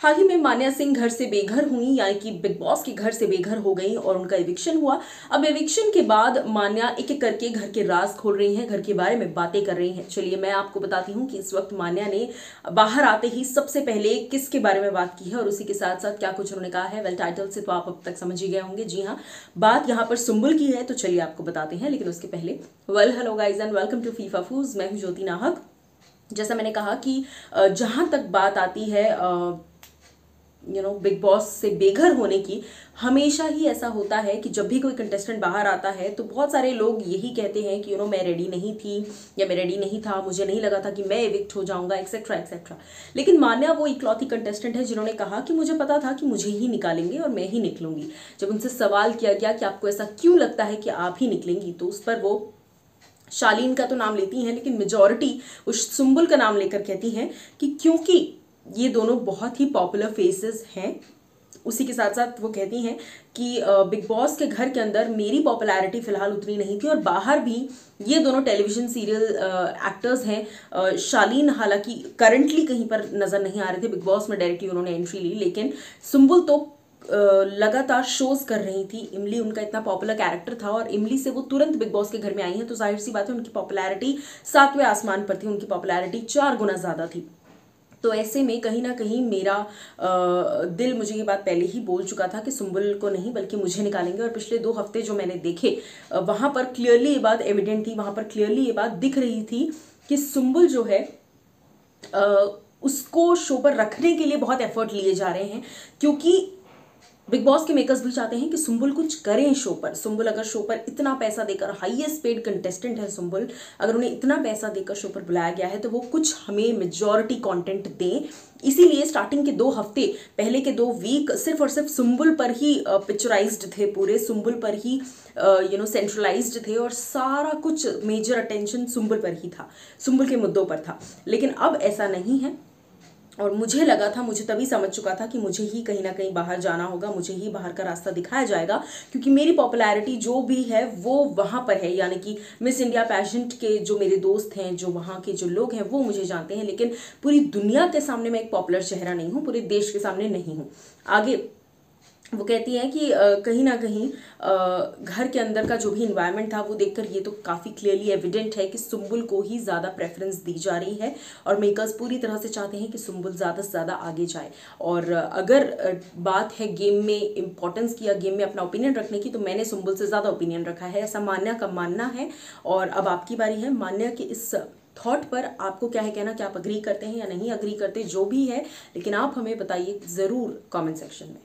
हाल ही में मान्या सिंह घर से बेघर हुई, यानी कि बिग बॉस के घर से बेघर हो गई और उनका एविक्शन हुआ। अब एविक्शन के बाद मान्या एक एक करके घर के राज खोल रही हैं, घर के बारे में बातें कर रही हैं। चलिए मैं आपको बताती हूँ कि इस वक्त मान्या ने बाहर आते ही सबसे पहले किसके बारे में बात की है और उसी के साथ साथ क्या कुछ उन्होंने कहा है। वेल, टाइटल से तो आप अब तक समझ ही गए होंगे। जी हाँ, बात यहाँ पर सुंबुल की है, तो चलिए आपको बताते हैं। लेकिन उसके पहले hello guys and welcome to FIFA फूज। मैं हूँ ज्योति नाहक। जैसा मैंने कहा कि जहां तक बात आती है बिग बॉस से बेघर होने की, हमेशा ही ऐसा होता है कि जब भी कोई कंटेस्टेंट बाहर आता है तो बहुत सारे लोग यही कहते हैं कि मैं रेडी नहीं थी या मैं रेडी नहीं था, मुझे नहीं लगा था कि मैं एविक्ट हो जाऊंगा, एक्सेट्रा एक्सेट्रा। लेकिन मान्या वो इकलौती कंटेस्टेंट है जिन्होंने कहा कि मुझे पता था कि मुझे ही निकालेंगे और मैं ही निकलूंगी। जब उनसे सवाल किया गया कि आपको ऐसा क्यों लगता है कि आप ही निकलेंगी, तो उस पर वो शालीन का तो नाम लेती हैं, लेकिन मेजॉरिटी उस सुंबुल का नाम लेकर कहती हैं कि क्योंकि ये दोनों बहुत ही पॉपुलर फेसेस हैं। उसी के साथ साथ वो कहती हैं कि बिग बॉस के घर के अंदर मेरी पॉपुलैरिटी फिलहाल उतनी नहीं थी और बाहर भी ये दोनों टेलीविजन सीरियल एक्टर्स हैं। शालीन हालांकि करंटली कहीं पर नजर नहीं आ रहे थे, बिग बॉस में डायरेक्टली उन्होंने एंट्री ली, लेकिन सुंबुल तो लगातार शोज कर रही थी। इमली उनका इतना पॉपुलर कैरेक्टर था और इमली से वो तुरंत बिग बॉस के घर में आई हैं, तो जाहिर सी बात है उनकी पॉपुलैरिटी 7वें आसमान पर थी, उनकी पॉपुलैरिटी 4 गुना ज्यादा थी। तो ऐसे में कहीं ना कहीं मेरा दिल मुझे ये बात पहले ही बोल चुका था कि सुंबुल को नहीं बल्कि मुझे निकालेंगे। और पिछले 2 हफ्ते जो मैंने देखे वहां पर क्लियरली ये बात एविडेंट थी, वहां पर क्लियरली ये बात दिख रही थी कि सुंबुल जो है उसको शो पर रखने के लिए बहुत एफर्ट लिए जा रहे हैं, क्योंकि बिग बॉस के मेकर्स भी चाहते हैं कि सुंबुल कुछ करें शो पर। सुंबुल अगर शो पर इतना पैसा देकर, हाईएस्ट पेड कंटेस्टेंट है सुंबुल, अगर उन्हें इतना पैसा देकर शो पर बुलाया गया है तो वो कुछ हमें मेजॉरिटी कंटेंट दें। इसीलिए स्टार्टिंग के 2 हफ्ते, पहले के 2 वीक सिर्फ और सिर्फ सुंबुल पर ही पिक्चराइज्ड थे, पूरे सुंबुल पर ही सेंट्रलाइज्ड थे और सारा कुछ मेजर अटेंशन सुंबुल पर ही था, सुंबुल के मुद्दों पर था। लेकिन अब ऐसा नहीं है और मुझे लगा था, मुझे तभी समझ चुका था कि मुझे ही कहीं ना कहीं बाहर जाना होगा, मुझे ही बाहर का रास्ता दिखाया जाएगा, क्योंकि मेरी पॉपुलैरिटी जो भी है वो वहां पर है। यानी कि मिस इंडिया पैजेंट के जो मेरे दोस्त हैं, जो वहां के जो लोग हैं वो मुझे जानते हैं, लेकिन पूरी दुनिया के सामने मैं एक पॉपुलर चेहरा नहीं हूँ, पूरे देश के सामने नहीं हूँ। आगे वो कहती हैं कि कहीं ना कहीं घर के अंदर का जो भी इन्वायरमेंट था वो देखकर ये तो काफ़ी क्लियरली एविडेंट है कि सुंबुल को ही ज़्यादा प्रेफरेंस दी जा रही है और मेकर्स पूरी तरह से चाहते हैं कि सुंबुल ज़्यादा से ज़्यादा आगे जाए। और अगर बात है गेम में इंपॉर्टेंस की या गेम में अपना ओपिनियन रखने की, तो मैंने सुंबुल से ज़्यादा ओपिनियन रखा है, ऐसा मान्या का मानना है। और अब आपकी बारी है। मान्या के इस थॉट पर आपको क्या है कहना, कि आप अग्री करते हैं या नहीं अग्री करते, जो भी है, लेकिन आप हमें बताइए ज़रूर कॉमेंट सेक्शन में।